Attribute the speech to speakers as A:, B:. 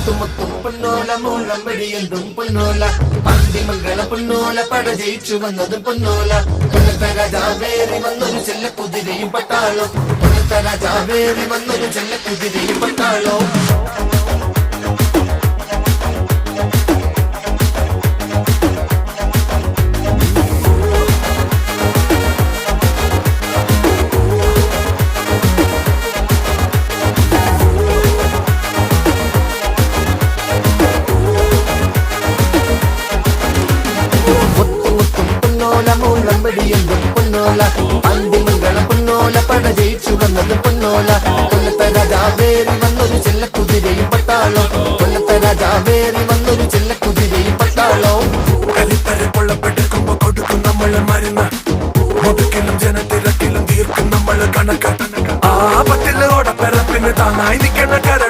A: മുത്തുമുത്തും പൊന്നോല മൂളം വെടിയന്തും പൊന്നോല പാണ്ടിമംഗള പൊന്നോല പട ജയിച്ചു വന്നതും പൊന്നോല പൊന്നത്ത രാജാവേറി വന്നൊരു ചെല്ലക്കുതിരയും പട്ടാളോ പൊന്നത്ത രാജാവേറി വന്നൊരു ചെല്ലക്കുതിരയും പട്ടാളോ പാണ്ടിമംഗളം പൊന്നോല പട ജയിച്ചു വന്നത് പൊന്നോല കൊല്ലത്തെ രാജാവേറി വന്നൊരു ചെല്ലക്കുതിരയും പട്ടാളോ കൊല്ലത്തെ രാജാവേറി വന്നൊരു ചെല്ലക്കുതിരയും പട്ടാളോ കരിത്തരെ പൊള്ളപ്പെട്ടെടുക്കുമ്പോ കൊടുക്കും നമ്മള് മരുന്ന് മുതുക്കിലും ജനത്തിരക്കിലും തീർക്കും നമ്മള് കണക്ക് ആ പറ്റില്ല ഓടപ്പെറപ്പിന് താങ്ങായി നിൽക്കണ കര